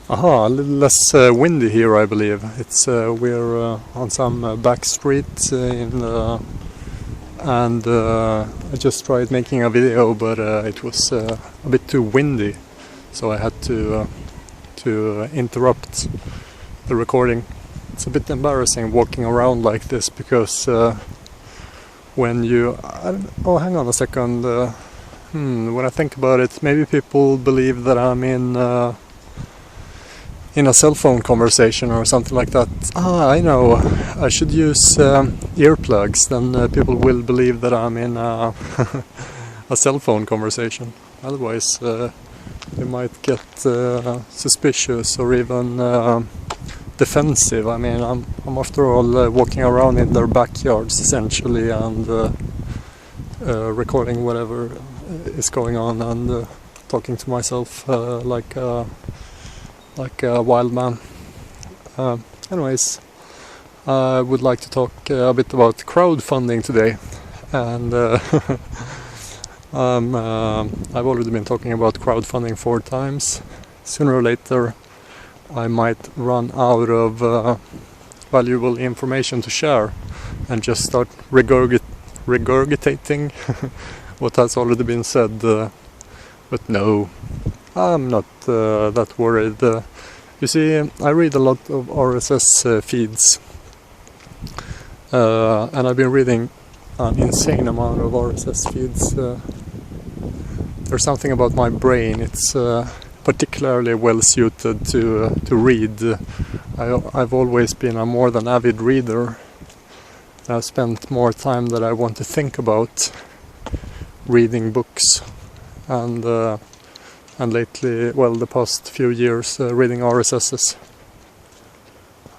Aha, a little less windy here, I believe. It's we're on some back street and I just tried making a video, but it was a bit too windy, so I had to interrupt the recording. It's a bit embarrassing walking around like this because when you oh, hang on a second. When I think about it, maybe people believe that I'm in a cell phone conversation or something like that. I know, I should use earplugs, then people will believe that I'm in a cell phone conversation. Otherwise they might get suspicious or even defensive. I mean, I'm after all walking around in their backyards essentially and recording whatever is going on and talking to myself like a wild man. Anyways, I would like to talk a bit about crowdfunding today, and I've already been talking about crowdfunding 4 times. Sooner or later I might run out of valuable information to share and just start regurgitating what has already been said, but no, I'm not that worried. You see, I read a lot of RSS feeds, and I've been reading an insane amount of RSS feeds. There's something about my brain, it's particularly well suited to read. I've always been a more than avid reader. I've spent more time that I want to think about reading books, and lately, well, the past few years, reading RSSs.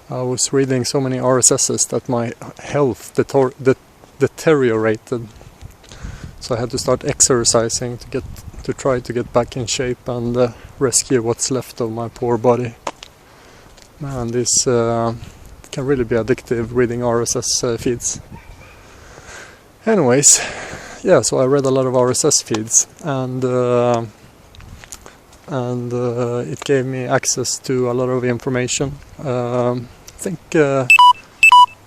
I was reading so many RSSs that my health deteriorated, so I had to start exercising to try to get back in shape and rescue what's left of my poor body. Man, this can really be addictive, reading RSS feeds. Anyways, yeah, so I read a lot of RSS feeds, and it gave me access to a lot of information. I think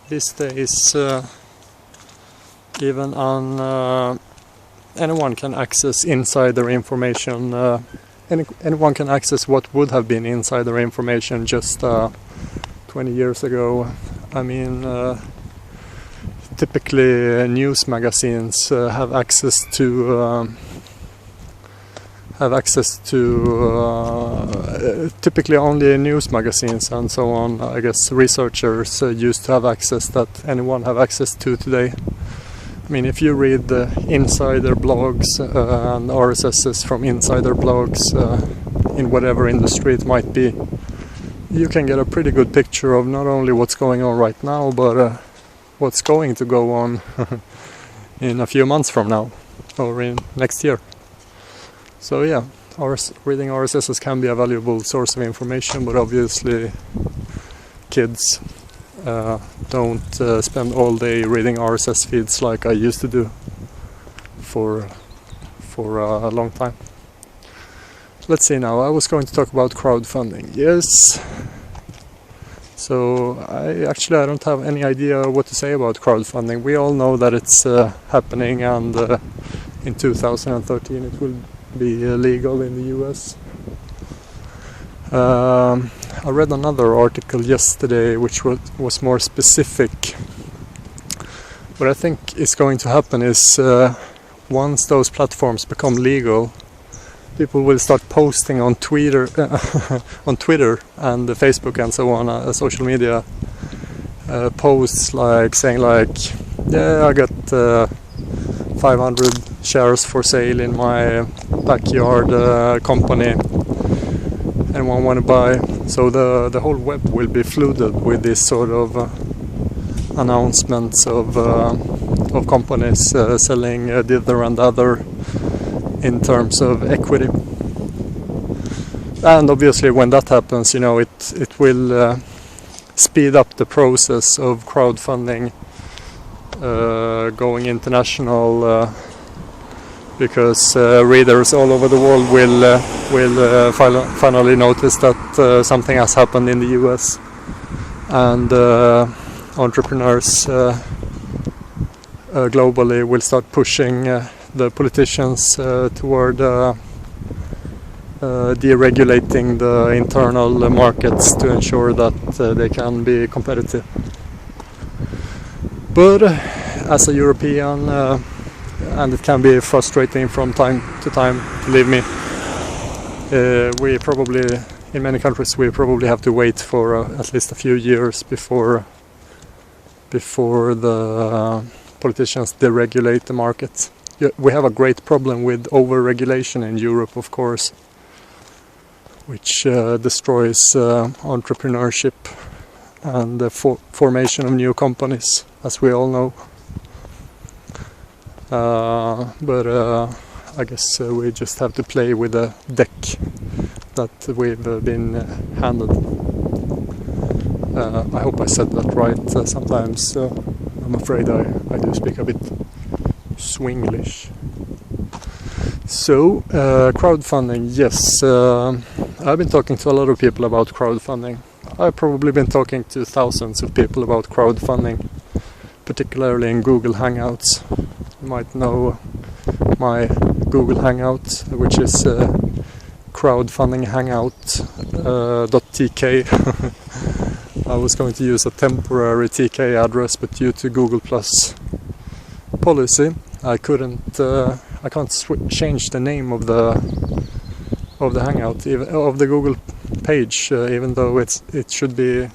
these days even on anyone can access insider information. Anyone can access what would have been insider information just 20 years ago. I mean, typically news magazines have access to typically only news magazines and so on. I guess researchers used to have access that anyone have access to today. I mean, if you read insider blogs and RSSs from insider blogs in whatever industry it might be, you can get a pretty good picture of not only what's going on right now, but what's going to go on in a few months from now or in next year. So yeah, reading RSSs can be a valuable source of information, but obviously kids don't spend all day reading RSS feeds like I used to do for a long time. Let's see now, I was going to talk about crowdfunding. Yes. So I don't have any idea what to say about crowdfunding. We all know that it's happening, and in 2013 it will be illegal in the US. I read another article yesterday which was more specific. What I think is going to happen is once those platforms become legal, people will start posting on Twitter, on Twitter and Facebook and so on, social media, posts like saying like, yeah, I got 500 shares for sale in my backyard company. Anyone want to buy? So the whole web will be flooded with this sort of announcements of companies selling thither and other in terms of equity. And obviously when that happens, you know, it will speed up the process of crowdfunding, going international, because readers all over the world will finally notice that something has happened in the US, and entrepreneurs globally will start pushing the politicians toward deregulating the internal markets to ensure that they can be competitive. But as a European, and it can be frustrating from time to time, believe me, we probably, in many countries, we probably have to wait for at least a few years before the politicians deregulate the market. We have a great problem with over-regulation in Europe, of course, which destroys entrepreneurship and the formation of new companies, as we all know. But I guess we just have to play with the deck that we've been handed. I hope I said that right. Sometimes I'm afraid I do speak a bit Swinglish. So, crowdfunding, yes. I've been talking to a lot of people about crowdfunding. I've probably been talking to thousands of people about crowdfunding, particularly in Google Hangouts. You might know my Google Hangout, which is crowdfundinghangout.tk. I was going to use a temporary TK address, but due to Google Plus policy, I can't change the name of the Hangout, of the Google page, even though it should be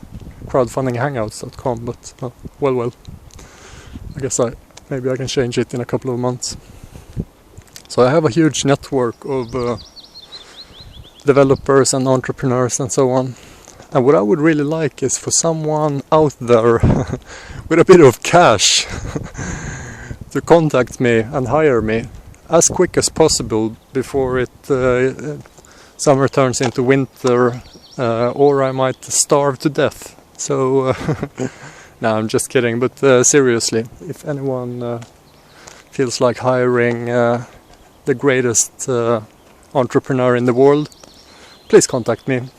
crowdfundinghangouts.com. But well, I guess maybe I can change it in a couple of months. So I have a huge network of developers and entrepreneurs and so on. And what I would really like is for someone out there with a bit of cash to contact me and hire me as quick as possible before summer turns into winter, or I might starve to death. So, no, I'm just kidding. But seriously, if anyone feels like hiring the greatest entrepreneur in the world, please contact me.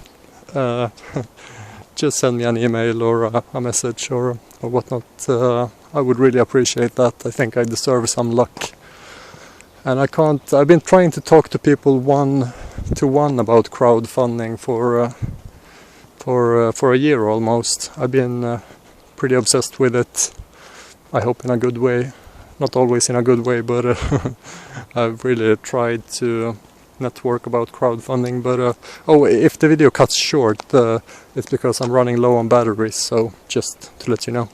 Just send me an email or a message or whatnot. I would really appreciate that. I think I deserve some luck. And I've been trying to talk to people one-to-one about crowdfunding for a year almost. I've been pretty obsessed with it. I hope in a good way. Not always in a good way, but I've really tried to network about crowdfunding. But if the video cuts short, it's because I'm running low on batteries, so just to let you know.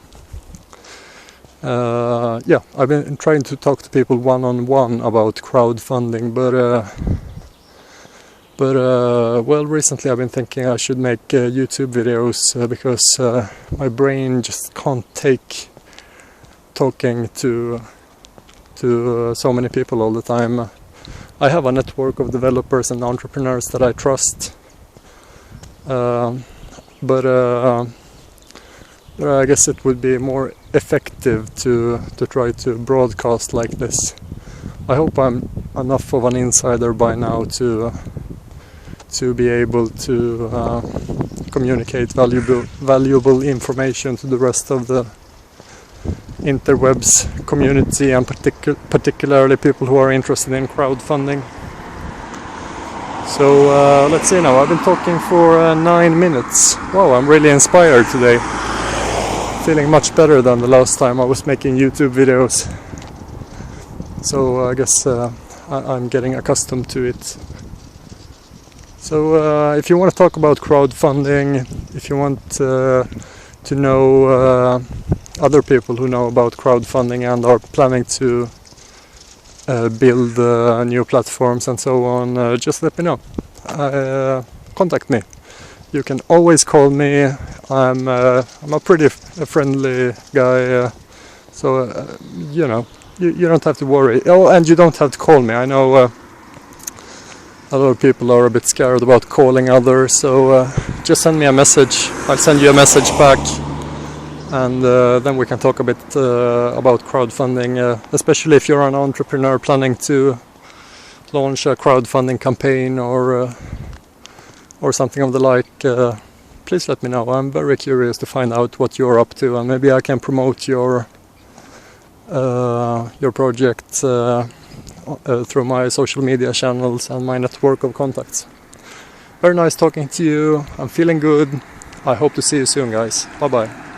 Yeah, I've been trying to talk to people one-on-one about crowdfunding, but well, recently I've been thinking I should make YouTube videos because my brain just can't take talking to so many people all the time. I have a network of developers and entrepreneurs that I trust, but I guess it would be more effective to try to broadcast like this. I hope I'm enough of an insider by now to be able to communicate valuable information to the rest of the interwebs community, and particularly people who are interested in crowdfunding. So let's see now. I've been talking for 9 minutes. Wow, I'm really inspired today. Feeling much better than the last time I was making YouTube videos. So I guess I'm getting accustomed to it. So if you want to talk about crowdfunding, if you want to know other people who know about crowdfunding and are planning to build new platforms and so on, just let me know. Contact me. You can always call me. I'm a pretty friendly guy, so you know, you don't have to worry. Oh, and you don't have to call me. I know a lot of people are a bit scared about calling others, so just send me a message. I'll send you a message back, and then we can talk a bit about crowdfunding, especially if you're an entrepreneur planning to launch a crowdfunding campaign or something of the like, please let me know. I'm very curious to find out what you're up to, and maybe I can promote your project through my social media channels and my network of contacts. Very nice talking to you. I'm feeling good. I hope to see you soon, guys. Bye bye.